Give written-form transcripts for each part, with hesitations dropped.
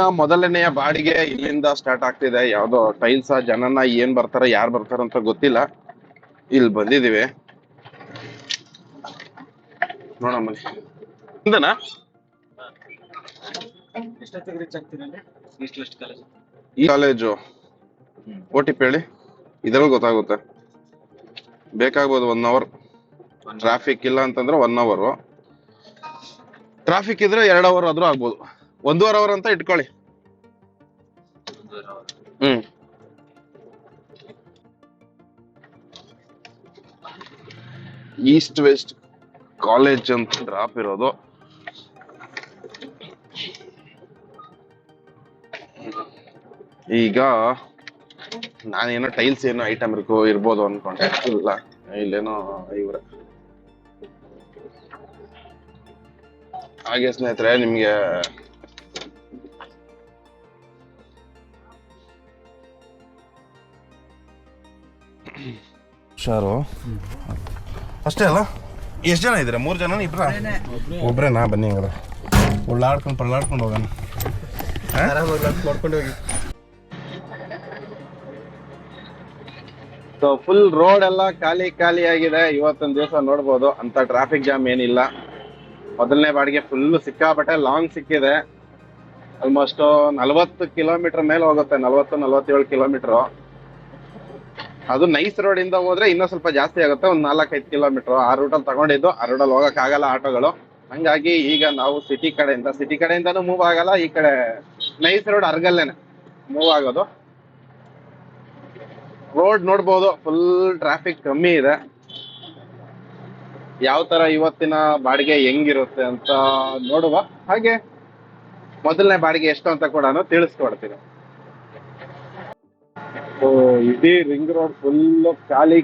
ಇವತ್ತಿನ ಮೊದಲನೆಯ ಬಾಡಿಗೆ ಇಲ್ಲಿಂದ ಸ್ಟಾರ್ಟ್ ಆಗ್ತಿದೆ. ಯಾವ್ದೋ ಟೈಲ್ಸ್ ಜನನ ಏನ್ ಬರ್ತಾರ ಯಾರು ಬರ್ತಾರ ಅಂತ ಗೊತ್ತಿಲ್ಲ. ಇಲ್ಲಿ ಬಂದಿದೀವಿ ನೋಡಮ್ಮ. ಇಂದನಾ ಈ ಕಾಲೇಜು OTP ಹೇಳಿ. ಇದ್ರಲ್ಲಿ ಗೊತ್ತಾಗುತ್ತೆ. ಬೇಕಾಗ್ಬೋದು 1 ಅವರ್. ಟ್ರಾಫಿಕ್ ಇಲ್ಲ ಅಂತಂದ್ರೆ 1 ಅವರ್. ಟ್ರಾಫಿಕ್ ಇದ್ರೆ 2 ಅವರ್ ಆದ್ರೂ ಆಗ್ಬೋದು. 1.5 ಅವರ್ ಅಂತ ಇಟ್ಕೊಳ್ಳಿ. ಈಸ್ಟ್ ವೆಸ್ಟ್ ಕಾಲೇಜ್ ಅಂತ ಡ್ರಾಪ್ ಇರೋದು. ಈಗ ನಾನೇನೋ ಟೈಲ್ಸ್ ಏನೋ ಐಟಮ್ ಇರ್ಬೋದು ಅನ್ಕೊಂಡೆ. ಇಲ್ಲ, ಇಲ್ಲೇನೋ ಇವ್ರ ಹಾಗೆ ಸ್ನೇಹಿತರೆ, ನಿಮ್ಗೆ ಹುಷಾರು ಅಷ್ಟೇ ಅಲ್ಲ. ಎಷ್ಟು ಜನ ಇದ್ದೀರಾ? 3 ಜನ ಇಬ್ರ? ಒಬ್ರೇನಾ? ಬನ್ನಿ ಹಂಗಾರೆ ಉಳ್ಳಾಡ್ಕೊಂಡು ಪಳ್ಳಾಡ್ಕೊಂಡು ಹೋಗೋಣ. ನೋಡ್ಕೊಂಡು ಹೋಗಿ. ಸೊ ಫುಲ್ ರೋಡ್ ಎಲ್ಲ ಖಾಲಿ ಆಗಿದೆ. ಇವತ್ತೊಂದು ದಿವಸ ನೋಡ್ಬೋದು ಅಂತ ಟ್ರಾಫಿಕ್ ಜಾಮ್ ಏನಿಲ್ಲ. ಮೊದಲನೇ ಬಾಡಿಗೆ ಫುಲ್ ಸಿಕ್ಕಾಪಟ್ಟೆ ಲಾಂಗ್ ಸಿಕ್ಕಿದೆ. ಆಲ್ಮೋಸ್ಟ್ 40 ಕಿಲೋಮೀಟರ್ ಮೇಲೆ ಹೋಗುತ್ತೆ. 47 ಕಿಲೋಮೀಟರ್. ಅದು ನೈಸ್ ರೋಡ್ ಇಂದ ಹೋದ್ರೆ ಇನ್ನೂ ಸ್ವಲ್ಪ ಜಾಸ್ತಿ ಆಗುತ್ತೆ, ಒಂದು 4-5 ಕಿಲೋಮೀಟರ್. ಆ ರೂಟಲ್ಲಿ ತಗೊಂಡಿದ್ದು, ಆ ರೂಟಲ್ಲಿ ಹೋಗಕ್ ಆಗಲ್ಲ ಆಟೋಗಳು. ಹಂಗಾಗಿ ಈಗ ನಾವು ಸಿಟಿ ಕಡೆಯಿಂದಾನು ಮೂವ್ ಆಗಲ್ಲ. ಈ ಕಡೆ ನೈಸ್ ರೋಡ್ ಅರ್ಗಲ್ಲೇನೆ ಮೂವ್ ಆಗೋದು. ರೋಡ್ ನೋಡ್ಬೋದು ಫುಲ್ ಟ್ರಾಫಿಕ್ ಕಮ್ಮಿ ಇದೆ. ಯಾವ ತರ ಇವತ್ತಿನ ಬಾಡಿಗೆ ಹೆಂಗಿರುತ್ತೆ ಅಂತ ನೋಡುವ. ಹಾಗೆ ಮೊದಲನೇ ಬಾಡಿಗೆ ಎಷ್ಟು ಅಂತ ಕೂಡ ತಿಳಿಸ್ಕೊಡ್ತೀನಿ. ಇಡೀ ರಿಂಗ್ ರೋಡ್ ಫುಲ್ ಖಾಲಿ.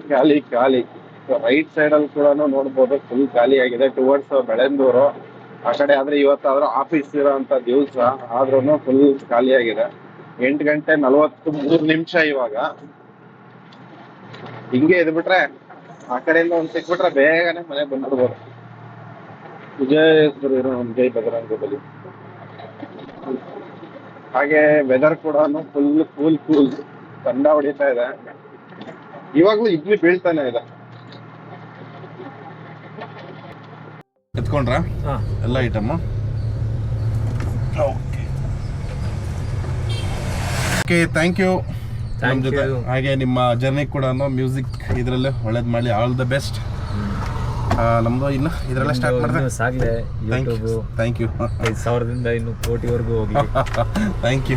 ರೈಟ್ ಸೈಡ್ ಅಲ್ಲಿ ಕೂಡ ನೋಡ್ಬೋದು ಫುಲ್ ಖಾಲಿ ಆಗಿದೆ. ಟುವರ್ಡ್ಸ್ ಬೆಳೆಂದೂರು ಆ ಕಡೆ ಆದ್ರೆ ಇವತ್ತಾದ್ರೂ ಆಫೀಸ್ ಇರೋಂತ ದಿವಸ ಆದ್ರೂ ಫುಲ್ ಖಾಲಿ ಆಗಿದೆ. 8:43 ಇವಾಗ. ಹಿಂಗೆ ಇದ್ಬಿಟ್ರೆ ಆ ಕಡೆಯಿಂದ ಒಂದ್ ಸಿಕ್ಬಿಟ್ರೆ ಬೇಗನೆ ಮನೆ ಬಂದ್ಬಿಡ್ಬೋದು. ವಿಜಯೇಶ್ವರ ಇರೋ ಒಂದು ಜೈ ಬಜರಂಗ ಬಲಿ. ಹಾಗೆ ವೆದರ್ ಕೂಡ ಫುಲ್ ಕೂಲ್ ತಂಡ ಹೊಡಿತಾ ಇದೆ. ಇವಾಗ್ಲೂ ಇಡ್ಲಿ ಬೀಳ್ತಾನೆ ಇದೆ. ಎತ್ಕೊಂಡ್ರ ಎಲ್ಲ ಐಟಮ್? ಓಕೆ, ಥ್ಯಾಂಕ್ ಯು ನಮ್ಮ ಜೊತೆ. ಹಾಗೆ ನಿಮ್ಮ ಜರ್ನಿ ಕೂಡ ಮ್ಯೂಸಿಕ್ ಇದರಲ್ಲೇ ಒಳ್ಳೇದು ಮಾಡಲಿ. All the best. ನಮ್ದು ಇನ್ನು ಇದರಲ್ಲೇ ಸ್ಟಾರ್ಟ್ ಮಾಡಿದ್ರೆ ಸಾಗಲೇ. Thank you. 5,000ದಿಂದ ಇನ್ನು ಕೋಟಿವರೆಗೂ ಹೋಗಿ. Thank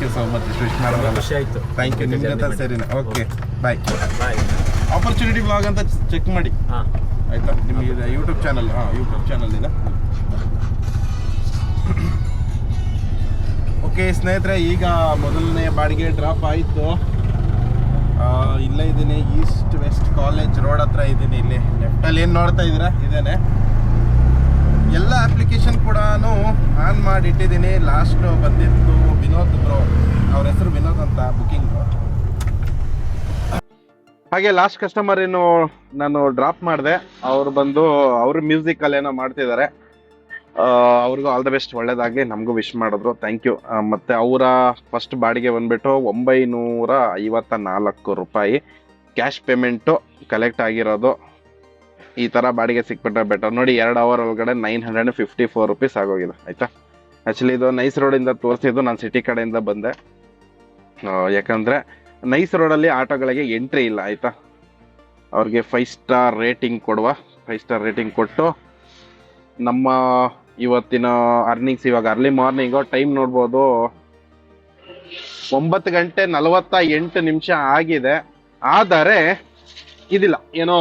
you so much. Wish ಮಾಡೋಣ. ಖುಷಿ ಆಯ್ತು. Thank you. ನಿಮ್ಮ ಜೊತೆ ಸರಿನಾ? Okay, bye. ಆಪರ್ಚುನಿಟಿ ಬ್ಲಾಗ್ ಅಂತ ಚೆಕ್ ಮಾಡಿ ಆಯ್ತಾ? ನಿಮಗೆ ಯೂಟ್ಯೂಬ್ ಚಾನಲ್ ಇದೆ. ಓಕೆ ಸ್ನೇಹಿತರೆ, ಈಗ ಮೊದಲನೇ ಬಾಡಿಗೆ ಡ್ರಾಪ್ ಆಯಿತು. ಇಲ್ಲೇ ಇದ್ದೀನಿ, ಈಸ್ಟ್ ವೆಸ್ಟ್ ಕಾಲೇಜ್ ರೋಡ್ ಹತ್ರ ಇದ್ದೀನಿ. ಇಲ್ಲಿ ಲೆಫ್ಟಲ್ಲಿ ಏನು ನೋಡ್ತಾ ಇದ್ದೀರಾ ಇದೇನೆ. ಎಲ್ಲ ಅಪ್ಲಿಕೇಶನ್ ಕೂಡ ಆನ್ ಮಾಡಿ ಇಟ್ಟಿದ್ದೀನಿ. ಲಾಸ್ಟ್ ಬಂದಿದ್ದು ವಿನೋದ್ ಬ್ರೋ, ಅವ್ರ ಹೆಸರು ವಿನೋದ್ ಅಂತ, ಬುಕ್ಕಿಂಗು. ಹಾಗೆ ಲಾಸ್ಟ್ ಕಸ್ಟಮರ್ ಏನು ನಾನು ಡ್ರಾಪ್ ಮಾಡಿದೆ, ಅವ್ರು ಬಂದು ಅವ್ರ ಮ್ಯೂಸಿಕಲ್ಲಿ ಏನೋ ಮಾಡ್ತಿದ್ದಾರೆ. ಅವ್ರಿಗೂ ಆಲ್ ದ ಬೆಸ್ಟ್, ಒಳ್ಳೇದಾಗಲಿ. ನಮಗೂ ವಿಶ್ ಮಾಡಿದ್ರು, ಥ್ಯಾಂಕ್ ಯು. ಮತ್ತು ಅವರ ಫಸ್ಟ್ ಬಾಡಿಗೆ ಬಂದುಬಿಟ್ಟು 954 ರೂಪಾಯಿ ಕ್ಯಾಶ್ ಪೇಮೆಂಟು ಕಲೆಕ್ಟ್ ಆಗಿರೋದು. ಈ ಥರ ಬಾಡಿಗೆ ಸಿಕ್ಬಿಟ್ರೆ ಬೆಟರ್. ನೋಡಿ, 2 ಅವರ್ ಒಳಗಡೆ 954 ರುಪೀಸ್ ಆಗೋಗಿದೆ ಆಯಿತಾ. ಆ್ಯಕ್ಚುಲಿ ಇದು ನೈಸ್ ರೋಡಿಂದ ತೋರಿಸಿದ್ದು, ನಾನು ಸಿಟಿ ಕಡೆಯಿಂದ ಬಂದೆ. ಯಾಕಂದರೆ ನೈಸ್ ರೋಡಲ್ಲಿ ಆಟೋಗಳಿಗೆ ಎಂಟ್ರಿ ಇಲ್ಲ ಆಯಿತಾ. ಅವ್ರಿಗೆ 5 ಸ್ಟಾರ್ ರೇಟಿಂಗ್ ಕೊಡುವ. 5 ಸ್ಟಾರ್ ರೇಟಿಂಗ್ ಕೊಟ್ಟು ನಮ್ಮ ಇವತ್ತಿನ ಅರ್ನಿಂಗ್ಸ್, ಇವಾಗ ಅರ್ಲಿ ಮಾರ್ನಿಂಗು ಟೈಮ್ ನೋಡ್ಬೋದು 9:48 ಆಗಿದೆ. ಆದರೆ ಇದಿಲ್ಲ, ಏನೋ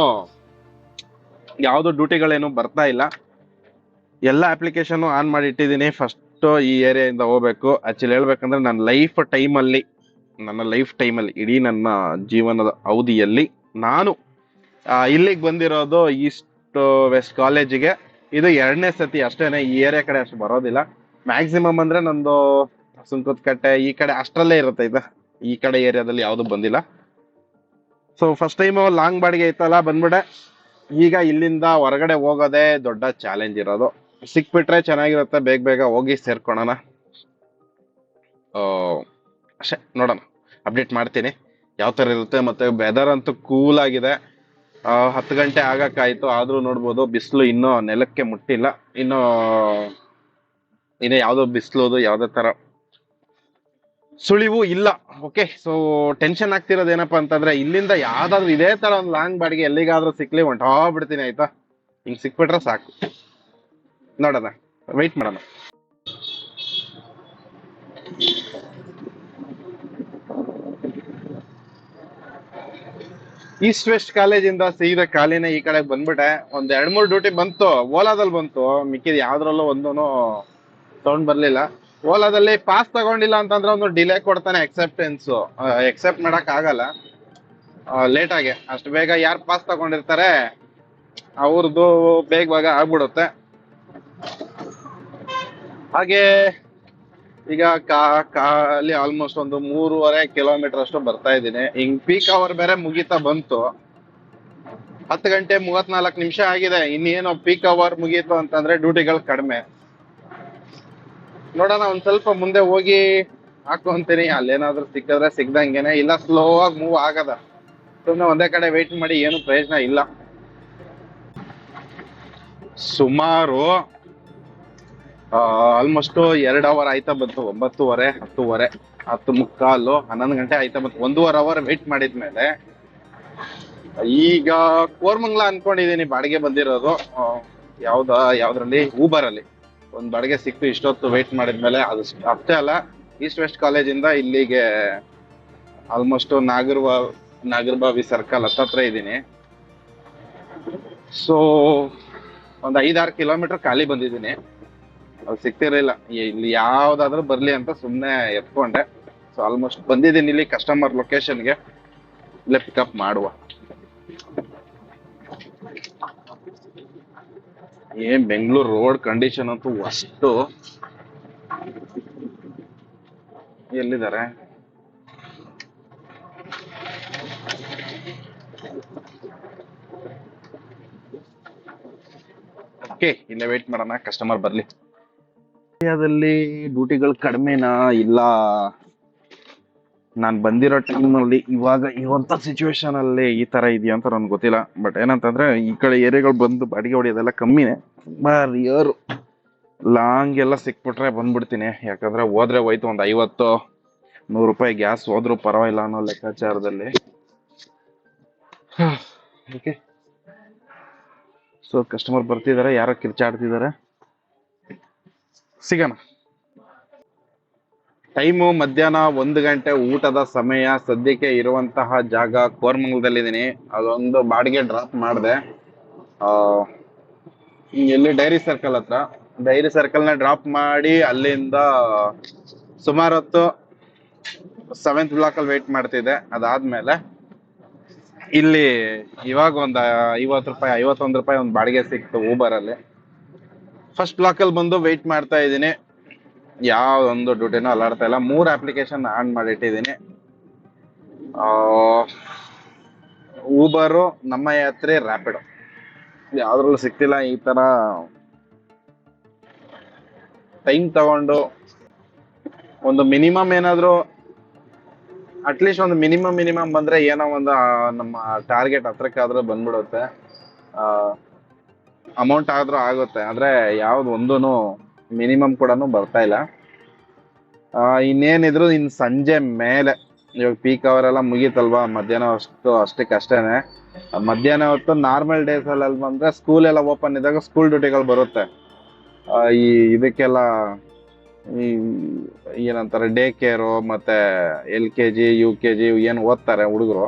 ಯಾವುದು ಡ್ಯೂಟಿಗಳೇನು ಬರ್ತಾ ಇಲ್ಲ. ಎಲ್ಲ ಅಪ್ಲಿಕೇಶನ್ ಆನ್ ಮಾಡಿ ಇಟ್ಟಿದ್ದೀನಿ. ಫಸ್ಟ್ ಈ ಏರಿಯಾದಿಂದ ಹೋಗ್ಬೇಕು. ಆ್ಯಕ್ಚುಲಿ ಹೇಳ್ಬೇಕಂದ್ರೆ ನನ್ನ ಲೈಫ್ ಟೈಮಲ್ಲಿ ಇಡೀ ನನ್ನ ಜೀವನದ ಅವಧಿಯಲ್ಲಿ ನಾನು ಇಲ್ಲಿಗೆ ಬಂದಿರೋದು ಈಸ್ಟ್ ವೆಸ್ಟ್ ಕಾಲೇಜಿಗೆ. ಇದು 2ನೇ ಸತಿ ಅಷ್ಟೇನೆ. ಈ ಏರಿಯಾ ಕಡೆ ಅಷ್ಟು ಬರೋದಿಲ್ಲ. ಮ್ಯಾಕ್ಸಿಮಮ್ ಅಂದರೆ ನಂದು ಸುಂಕದಕಟ್ಟೆ ಈ ಕಡೆ ಅಷ್ಟರಲ್ಲೇ ಇರುತ್ತೆ ಇದು. ಈ ಕಡೆ ಏರಿಯಾದಲ್ಲಿ ಯಾವುದು ಬಂದಿಲ್ಲ. ಸೊ ಫಸ್ಟ್ ಟೈಮು ಲಾಂಗ್ ಬಾಡಿಗೆ ಇತ್ತಲ್ಲ, ಬಂದ್ಬಿಟ್ಟೆ. ಈಗ ಇಲ್ಲಿಂದ ಹೊರಗಡೆ ಹೋಗೋದೇ ದೊಡ್ಡ ಚಾಲೆಂಜ್ ಇರೋದು. ಸಿಕ್ಬಿಟ್ರೆ ಚೆನ್ನಾಗಿರುತ್ತೆ, ಬೇಗ ಹೋಗಿ ಸೇರ್ಕೊಳ್ಳೋಣ. ಅಷ್ಟೇ, ನೋಡೋಣ, ಅಪ್ಡೇಟ್ ಮಾಡ್ತೀನಿ ಯಾವ ಥರ ಇರುತ್ತೆ. ಮತ್ತೆ ವೆದರ್ ಅಂತೂ ಕೂಲ್ ಆಗಿದೆ. 10 ಗಂಟೆ ಆಗಕ್ಕಾಯ್ತು, ಆದ್ರೂ ನೋಡ್ಬೋದು ಬಿಸಿಲು ಇನ್ನೂ ನೆಲಕ್ಕೆ ಮುಟ್ಟಿಲ್ಲ. ಇನ್ನು ಯಾವುದೋ ಬಿಸಿಲೋದು ಯಾವುದೇ ತರ ಸುಳಿವು ಇಲ್ಲ. ಓಕೆ, ಸೊ ಟೆನ್ಷನ್ ಆಗ್ತಿರೋದು ಏನಪ್ಪಾ ಅಂತಂದ್ರೆ, ಇಲ್ಲಿಂದ ಯಾವ್ದಾದ್ರು ಇದೇ ತರ ಒಂದು ಲಾಂಗ್ ಬಾಡಿಗೆ ಎಲ್ಲಿಗಾದ್ರೂ ಸಿಕ್ಲಿ ಹೊಂಟೋಗ್ಬಿಡ್ತೀನಿ, ಆಯ್ತಾ. ಹಿಂಗ್ ಸಿಕ್ಬಿಟ್ರೆ ಸಾಕು. ನೋಡೋಣ, ವೆಯ್ಟ್ ಮಾಡೋಣ. ಈಸ್ಟ್ ವೆಸ್ಟ್ ಕಾಲೇಜಿಂದ ಸೀದಾ ಕಾಲಿನ ಈ ಕಡೆ ಬಂದ್ಬಿಟ್ಟೆ. ಒಂದ್ 2-3 ಡ್ಯೂಟಿ ಬಂತು, ಓಲಾದಲ್ಲಿ ಬಂತು. ಮಿಕ್ಕಿದ ಯಾವ್ದ್ರಲ್ಲೂ ಒಂದೂನು ಸೌಂಡ್ ಬರ್ಲಿಲ್ಲ. ಓಲಾದಲ್ಲಿ ಪಾಸ್ ತಗೊಂಡಿಲ್ಲ ಅಂತಂದ್ರೆ ಒಂದು ಡಿಲೇ ಕೊಡ್ತಾನೆ ಎಕ್ಸೆಪ್ಟೆನ್ಸ್. ಎಕ್ಸೆಪ್ಟ್ ಮಾಡಕ್ ಆಗಲ್ಲ ಲೇಟ್ ಆಗಿ. ಅಷ್ಟು ಬೇಗ ಯಾರು ಪಾಸ್ ತಗೊಂಡಿರ್ತಾರೆ ಅವ್ರದ್ದು ಬೇಗವಾಗ ಆಗ್ಬಿಡುತ್ತೆ. ಹಾಗೆ ಈಗ ಅಲ್ಲಿ ಆಲ್ಮೋಸ್ಟ್ ಒಂದು 3.5 ಕಿಲೋಮೀಟರ್ ಅಷ್ಟು ಬರ್ತಾ ಇದ್ದೀನಿ. ಹಿಂಗ್ ಪೀಕ್ ಅವರ್ ಬೇರೆ ಮುಗಿತಾ ಬಂತು. 10 ಗಂಟೆ 34 ನಿಮಿಷ ಆಗಿದೆ. ಇನ್ನೇನು ಪೀಕ್ ಅವರ್ ಮುಗೀತು ಅಂತಂದ್ರೆ ಡ್ಯೂಟಿಗಳು ಕಡಿಮೆ. ನೋಡೋಣ, ಒಂದ್ ಸ್ವಲ್ಪ ಮುಂದೆ ಹೋಗಿ ಹಾಕೊಂತೀನಿ. ಅಲ್ಲೇನಾದ್ರೂ ಸಿಕ್ಕಿದ್ರೆ ಸಿಗ್ದಂಗೆನೆ, ಇಲ್ಲ ಸ್ಲೋ ಆಗಿ ಮೂವ್ ಆಗದ. ಸುಮ್ನೆ ಒಂದೇ ಕಡೆ ವೆಯ್ಟ್ ಮಾಡಿ ಏನು ಪ್ರಯೋಜನ ಇಲ್ಲ. ಸುಮಾರು ಆಲ್ಮೋಸ್ಟ್ 2 ಅವರ್ ಆಯ್ತಾ ಬಂತು. 9:30, 10:30, 10:45, 11 ಗಂಟೆ ಆಯ್ತಾ ಬಂತು. 1.5 ಅವರ್ ವೆಯ್ಟ್ ಮಾಡಿದ್ಮೇಲೆ ಈಗ ಕೋರ್ಮಂಗ್ಲ ಅನ್ಕೊಂಡಿದೀನಿ ಬಾಡಿಗೆ ಬಂದಿರೋದು. ಯಾವ್ದ್ರಲ್ಲಿ ಊಬರ್ ಅಲ್ಲಿ ಒಂದ್ ಬಾಡಿಗೆ ಸಿಕ್ತು. ಇಷ್ಟೊತ್ತು ವೆಯ್ಟ್ ಮಾಡಿದ್ಮೇಲೆ ಅದು ಅಷ್ಟೇ ಅಲ್ಲ, ಈಸ್ಟ್ ವೆಸ್ಟ್ ಕಾಲೇಜಿಂದ ಇಲ್ಲಿಗೆ ಆಲ್ಮೋಸ್ಟ್ ನಾಗರಬಾವಿ ಸರ್ಕಲ್ ಹತ್ತತ್ರ ಇದ್ದೀನಿ. ಸೊ ಒಂದ್ 5-6 ಕಿಲೋಮೀಟರ್ ಖಾಲಿ ಬಂದಿದ್ದೀನಿ. ಅದು ಸಿಕ್ತಿರ್ಲಿಲ್ಲ. ಇಲ್ಲಿ ಯಾವ್ದಾದ್ರು ಬರ್ಲಿ ಅಂತ ಸುಮ್ನೆ ಎತ್ಕೊಂಡೆ. ಸೊ ಆಲ್ಮೋಸ್ಟ್ ಬಂದಿದ್ದೀನಿ ಇಲ್ಲಿ ಕಸ್ಟಮರ್ ಲೊಕೇಶನ್ಗೆ. ಇಲ್ಲೇ ಪಿಕಪ್ ಮಾಡುವ. ಏನ್ ಬೆಂಗಳೂರು ರೋಡ್ ಕಂಡೀಷನ್ ಅಂತೂ ಅಷ್ಟು. ಎಲ್ಲಿದ್ದಾರೆ? ಓಕೆ, ಇಲ್ಲೇ ವೇಟ್ ಮಾಡೋಣ, ಕಸ್ಟಮರ್ ಬರ್ಲಿ. ಇಂಡಿಯಾದಲ್ಲಿ ಡ್ಯೂಟಿಗಳು ಕಡಿಮೆನಾ ಇಲ್ಲ ನಾನ್ ಬಂದಿರೋ ಟೈಮ್ನಲ್ಲಿ ಇವಾಗ ಇರುವಂತ ಸಿಚುವೇಶನ್ ಅಲ್ಲಿ ಈ ತರ ಇದೆಯಾ ಅಂತ ನನ್ಗೆ ಗೊತ್ತಿಲ್ಲ. ಬಟ್ ಏನಂತಂದ್ರೆ ಈ ಕಡೆ ಏರಿಯಾಗಳು ಬಂದು ಬಾಡಿಗೆ ಹೊಡಿಯೋದೆಲ್ಲ ಕಮ್ಮಿನೇ. ರಿಯರ್ ಲಾಂಗ್ ಎಲ್ಲ ಸಿಕ್ಬಿಟ್ರೆ ಬಂದ್ಬಿಡ್ತೀನಿ. ಯಾಕಂದ್ರೆ ಹೋದ್ರೆ ಹೋಯ್ತು, ಒಂದು 50-100 ರೂಪಾಯಿ ಗ್ಯಾಸ್ ಹೋದ್ರು ಪರವಾಗಿಲ್ಲ ಅನ್ನೋ ಲೆಕ್ಕಾಚಾರದಲ್ಲಿ. ಓಕೆ, ಸೊ ಕಸ್ಟಮರ್ ಬರ್ತಿದ್ದಾರೆ, ಯಾರೋ ಕಿರ್ಚಾಡ್ತಿದ್ದಾರೆ. ಸಿಗೋಣ. ಟೈಮು ಮಧ್ಯಾಹ್ನ 1 ಗಂಟೆ, ಊಟದ ಸಮಯ. ಸದ್ಯಕ್ಕೆ ಇರುವಂತಹ ಜಾಗ ಕೋರ್ಮಂಗಲದಲ್ಲಿದ್ದೀನಿ. ಅದೊಂದು ಬಾಡಿಗೆ ಡ್ರಾಪ್ ಮಾಡಿದೆ ಎಲ್ಲಿ, ಡೈರಿ ಸರ್ಕಲ್ ಹತ್ರ. ಡೈರಿ ಸರ್ಕಲ್ ನ ಡ್ರಾಪ್ ಮಾಡಿ ಅಲ್ಲಿಂದ ಸುಮಾರು ಹೊತ್ತು 7th ಬ್ಲಾಕ್ ಅಲ್ಲಿ ವೇಟ್ ಮಾಡ್ತಿದ್ದೆ. ಅದಾದ್ಮೇಲೆ ಇಲ್ಲಿ ಇವಾಗ ಒಂದು 50 ರೂಪಾಯಿ 51 ರೂಪಾಯಿ ಒಂದು ಬಾಡಿಗೆ ಸಿಕ್ತು ಊಬರ್ ಅಲ್ಲಿ. ಫಸ್ಟ್ ಬ್ಲಾಕ್ ಅಲ್ಲಿ ಬಂದು ವೆಯ್ಟ್ ಮಾಡ್ತಾ ಇದ್ದೀನಿ. ಯಾವ್ದೊಂದು ಡ್ಯೂಟಿನೂ ಅಲ್ಲಾಡ್ತಾ ಇಲ್ಲ. 3 ಅಪ್ಲಿಕೇಶನ್ ಆನ್ ಮಾಡಿಟ್ಟಿದ್ದೀನಿ. ಊಬರು, ನಮ್ಮ ಯಾತ್ರೆ, ರ್ಯಾಪಿಡೋ, ಯಾವ್ದ್ರಲ್ಲೂ ಸಿಕ್ತಿಲ್ಲ. ಈ ತರ ಟೈಮ್ ತಗೊಂಡು ಒಂದು ಮಿನಿಮಮ್ ಏನಾದ್ರು, ಅಟ್ಲೀಸ್ಟ್ ಒಂದು ಮಿನಿಮಮ್ ಬಂದ್ರೆ ಏನೋ ಒಂದು ನಮ್ಮ ಟಾರ್ಗೆಟ್ ಹತ್ರಕ್ಕಾದ್ರೂ ಬಂದ್ಬಿಡುತ್ತೆ. ಅಮೌಂಟ್ ಆದ್ರೂ ಆಗುತ್ತೆ. ಆದ್ರೆ ಯಾವ್ದು ಒಂದೂನು ಮಿನಿಮಮ್ ಕೂಡ ಬರ್ತಾ ಇಲ್ಲ. ಇನ್ನೇನಿದ್ರು ಇನ್ ಸಂಜೆ ಮೇಲೆ, ಇವಾಗ ಪೀಕ್ ಅವರ್ ಎಲ್ಲ ಮುಗೀತಲ್ವಾ, ಮಧ್ಯಾಹ್ನ ಅಷ್ಟಕ್ಕಷ್ಟೇನೆ. ಮಧ್ಯಾಹ್ನ ಹೊತ್ತು ನಾರ್ಮಲ್ ಡೇಸ್ ಅಲ್ಲಿ ಬಂದ್ರೆ ಸ್ಕೂಲ್ ಎಲ್ಲ ಓಪನ್ ಇದ್ದಾಗ ಸ್ಕೂಲ್ ಡ್ಯೂಟಿಗಳು ಬರುತ್ತೆ. ಈ ಇದಕ್ಕೆಲ್ಲ ಈ ಏನಂತಾರೆ, ಡೇ ಕೇರು ಮತ್ತೆ LKG UKG ಏನು ಓದ್ತಾರೆ ಹುಡುಗರು,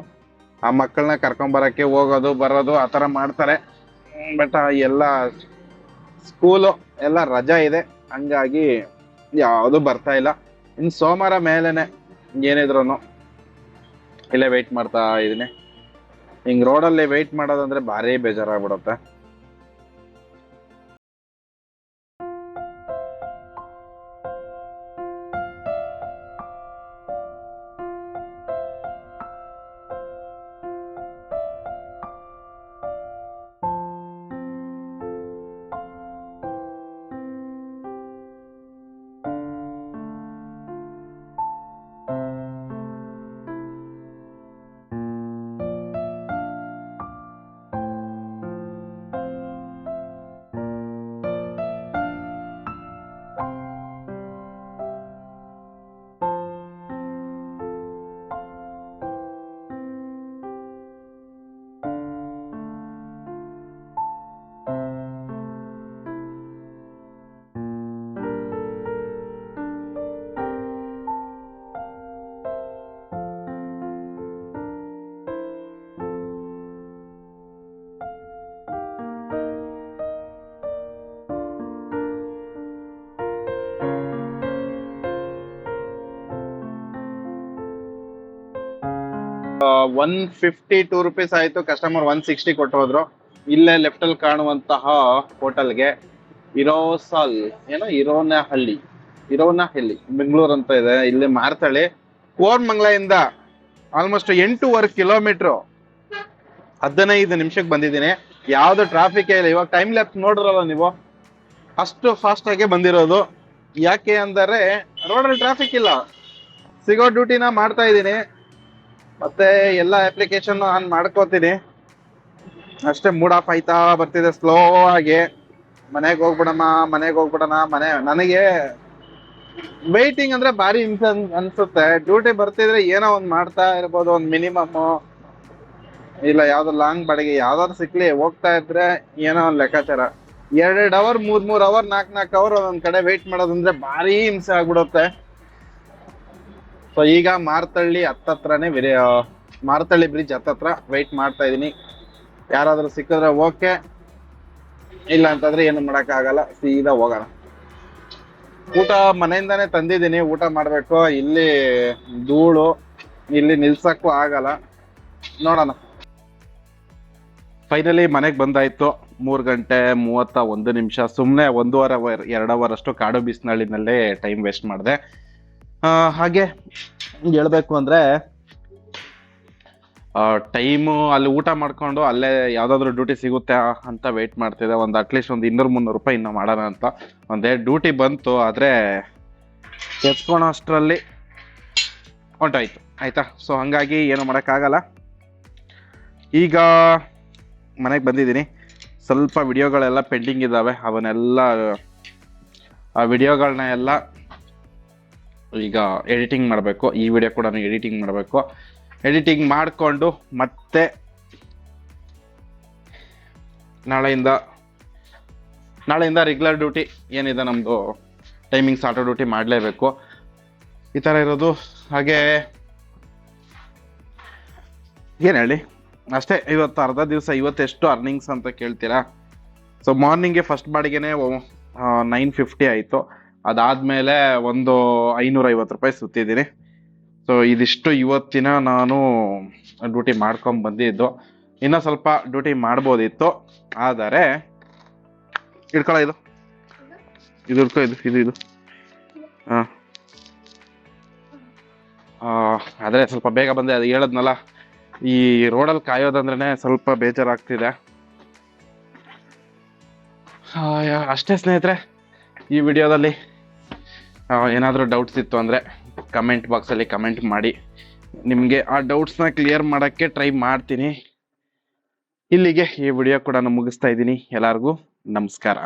ಆ ಮಕ್ಕಳನ್ನ ಕರ್ಕೊಂಬರಕ್ಕೆ ಹೋಗೋದು ಬರೋದು ಆ ಥರ ಮಾಡ್ತಾರೆ. ಬಟ್ ಎಲ್ಲ ಸ್ಕೂಲು ಎಲ್ಲ ರಜಾ ಇದೆ, ಹಂಗಾಗಿ ಯಾವುದು ಬರ್ತಾ ಇಲ್ಲ. ಇನ್ನು ಸೋಮವಾರ ಮೇಲೆನೆ ಏನಿದ್ರು ಇಲ್ಲೇ ವೆಯ್ಟ್ ಮಾಡ್ತಾ ಇದೀನಿ. ಹಿಂಗ್ ರೋಡಲ್ಲಿ ವೆಯ್ಟ್ ಮಾಡೋದಂದ್ರೆ ಭಾರಿ ಬೇಜಾರಾಗ್ಬಿಡುತ್ತೆ. 152 ಆಯ್ತು. ಕಸ್ಟಮರ್ 160 ಕೊಟ್ಟು ಹೋದ್ರು. ಇಲ್ಲೇ ಲೆಫ್ಟ್ ಅಲ್ಲಿ ಕಾಣುವಂತಹ ಹೋಟೆಲ್ಗೆ ಇರೋಸಾಲ್ ಏನೋ ಇರೋನಹಳ್ಳಿ ಬೆಂಗಳೂರು ಅಂತ ಇದೆ. ಇಲ್ಲಿ ಮಾರ್ತಳ್ಳಿ ಕೋರ್ಮಂಗ್ಲೆಯಿಂದ ಆಲ್ಮೋಸ್ಟ್ 8.5 ಕಿಲೋಮೀಟರ್ 15 ನಿಮಿಷಕ್ಕೆ ಬಂದಿದ್ದೀನಿ. ಯಾವ್ದು ಟ್ರಾಫಿಕ್ ಇಲ್ಲ. ಇವಾಗ ಟೈಮ್ ಲ್ಯಾಪ್ಸ್ ನೋಡ್ರಲ್ಲ ನೀವು, ಅಷ್ಟು ಫಾಸ್ಟ್ ಆಗಿ ಬಂದಿರೋದು. ಯಾಕೆ ಅಂದರೆ ರೋಡಲ್ಲಿ ಟ್ರಾಫಿಕ್ ಇಲ್ಲ, ಸಿಗೋ ಡ್ಯೂಟಿನ ಮಾಡ್ತಾ ಇದ್ದೀನಿ, ಮತ್ತೆ ಎಲ್ಲ ಅಪ್ಲಿಕೇಶನ್ ಆನ್ ಮಾಡ್ಕೋತೀನಿ ಅಷ್ಟೇ. ಮೂಡ್ ಆಫ್ ಆಯ್ತಾ ಬರ್ತಿದೆ ಸ್ಲೋ ಆಗಿ. ಮನೆಗೆ ಹೋಗ್ಬಿಡೋಣ. ನನಗೆ ವೈಟಿಂಗ್ ಅಂದ್ರೆ ಭಾರಿ ಹಿಂಸೆ ಅನ್ಸುತ್ತೆ. ಡ್ಯೂಟಿ ಬರ್ತಿದ್ರೆ ಏನೋ ಒಂದ್ ಮಾಡ್ತಾ ಇರ್ಬೋದು, ಒಂದ್ ಮಿನಿಮಮ್ ಇಲ್ಲ ಯಾವ್ದು ಲಾಂಗ್ ಬಾಡಿಗೆ ಯಾವ್ದಾದ್ರು ಸಿಕ್ಲಿ ಹೋಗ್ತಾ ಇದ್ರೆ ಏನೋ ಒಂದ್ ಲೆಕ್ಕಾಚಾರ. 2 ಅವರ್ 3 ಅವರ್ 4 ಅವರ್ ಒಂದೊಂದ್ ಕಡೆ ವೆಯ್ಟ್ ಮಾಡೋದಂದ್ರೆ ಭಾರಿ ಹಿಂಸೆ ಆಗ್ಬಿಡುತ್ತೆ. ಸೊ ಈಗ ಮಾರ್ತಳ್ಳಿ ಹತ್ತತ್ರನೇ ಮಾರ್ತಳ್ಳಿ ಬ್ರಿಡ್ಜ್ ಹತ್ತತ್ರ ವೆಯ್ಟ್ ಮಾಡ್ತಾ ಇದೀನಿ. ಯಾರಾದ್ರೂ ಸಿಕ್ಕಿದ್ರೆ ಓಕೆ, ಇಲ್ಲ ಅಂತಂದ್ರೆ ಏನು ಮಾಡಕ್ ಆಗಲ್ಲ, ಸೀದಾ ಹೋಗೋಣ. ಊಟ ಮನೆಯಿಂದಾನೇ ತಂದಿದ್ದೀನಿ, ಊಟ ಮಾಡ್ಬೇಕು. ಇಲ್ಲಿ ಧೂಳು, ಇಲ್ಲಿ ನಿಲ್ಸಕ್ಕೂ ಆಗಲ್ಲ. ನೋಡೋಣ. ಫೈನಲಿ ಮನೆಗೆ ಬಂದಾಯ್ತು. 3:31. ಸುಮ್ಮನೆ 1.5 ಅವರ್ 2 ಅವರ್ ಅಷ್ಟು ಕಾಡು ಬಿಸಿನಳ್ಳಿನಲ್ಲೇ ಟೈಮ್ ವೇಸ್ಟ್ ಮಾಡಿದೆ. ಹಾಗೆ ಹೇಳ್ಬೇಕು ಅಂದ್ರೆ ಟೈಮು ಅಲ್ಲಿ ಊಟ ಮಾಡ್ಕೊಂಡು ಅಲ್ಲೇ ಯಾವ್ದಾದ್ರು ಡ್ಯೂಟಿ ಸಿಗುತ್ತೆ ಅಂತ ವೆಯ್ಟ್ ಮಾಡ್ತಿದ್ದೆ. ಅಟ್ಲೀಸ್ಟ್ ಒಂದು 200-300 ರೂಪಾಯಿ ಇನ್ನು ಮಾಡೋಣ ಅಂತ. ಒಂದೇ ಡ್ಯೂಟಿ ಬಂತು, ಆದರೆ ಎತ್ಕೊಳೋ ಅಷ್ಟರಲ್ಲಿ ಹೊಂಟೋಯ್ತು ಆಯ್ತಾ. ಸೊ ಹಂಗಾಗಿ ಏನು ಮಾಡೋಕ್ಕಾಗಲ್ಲ. ಈಗ ಮನೆಗೆ ಬಂದಿದ್ದೀನಿ. ಸ್ವಲ್ಪ ವಿಡಿಯೋಗಳೆಲ್ಲ ಪೆಂಡಿಂಗ್ ಇದ್ದಾವೆ. ಆ ವಿಡಿಯೋಗಳನ್ನ ಎಲ್ಲ ಈಗ ಎಡಿಟಿಂಗ್ ಮಾಡಬೇಕು. ಈ ವಿಡಿಯೋ ಕೂಡ ಎಡಿಟಿಂಗ್ ಮಾಡಬೇಕು. ಎಡಿಟಿಂಗ್ ಮಾಡಿಕೊಂಡು ಮತ್ತೆ ನಾಳೆಯಿಂದ ರೆಗ್ಯುಲರ್ ಡ್ಯೂಟಿ ಏನಿದೆ ನಮ್ಮದು ಟೈಮಿಂಗ್ಸ್ ಆಟೋ ಡ್ಯೂಟಿ ಮಾಡಲೇಬೇಕು. ಈ ಥರ ಇರೋದು. ಹಾಗೆ ಏನು ಹೇಳಿ, ಅಷ್ಟೇ. ಇವತ್ತು ಅರ್ಧ ದಿವಸ. ಇವತ್ತೆಷ್ಟು ಅರ್ನಿಂಗ್ಸ್ ಅಂತ ಕೇಳ್ತೀರಾ? ಸೊ ಮಾರ್ನಿಂಗ್ಗೆ ಫಸ್ಟ್ ಬಾಡಿಗೆನೇ 950 ಆಯಿತು. ಅದಾದಮೇಲೆ ಒಂದು 550 ರೂಪಾಯಿ ಸುತ್ತಿದ್ದೀನಿ. ಸೊ ಇದಿಷ್ಟು ಇವತ್ತಿನ ನಾನು ಡ್ಯೂಟಿ ಮಾಡ್ಕೊಂಡು ಬಂದಿದ್ದು. ಇನ್ನೂ ಸ್ವಲ್ಪ ಡ್ಯೂಟಿ ಮಾಡ್ಬೋದಿತ್ತು, ಆದರೆ ಇಡ್ಕೊಳ್ಳೋ ಇದು ಹಾಂ, ಆದರೆ ಸ್ವಲ್ಪ ಬೇಗ ಬಂದೆ. ಅದು ಹೇಳದ್ನಲ್ಲ, ಈ ರೋಡಲ್ಲಿ ಕಾಯೋದಂದ್ರೆ ಸ್ವಲ್ಪ ಬೇಜಾರಾಗ್ತಿದೆ. ಅಷ್ಟೇ ಸ್ನೇಹಿತರೆ. ಈ ವಿಡಿಯೋದಲ್ಲಿ ಏನಾದರೂ ಡೌಟ್ಸ್ ಇತ್ತು ಅಂದರೆ ಕಮೆಂಟ್ ಬಾಕ್ಸಲ್ಲಿ ಕಮೆಂಟ್ ಮಾಡಿ. ನಿಮಗೆ ಆ ಡೌಟ್ಸ್ನ ಕ್ಲಿಯರ್ ಮಾಡೋಕ್ಕೆ ಟ್ರೈ ಮಾಡ್ತೀನಿ. ಇಲ್ಲಿಗೆ ಈ ವಿಡಿಯೋ ಕೂಡ ಮುಗಿಸ್ತಾ ಇದ್ದೀನಿ. ಎಲ್ಲರಿಗೂ ನಮಸ್ಕಾರ.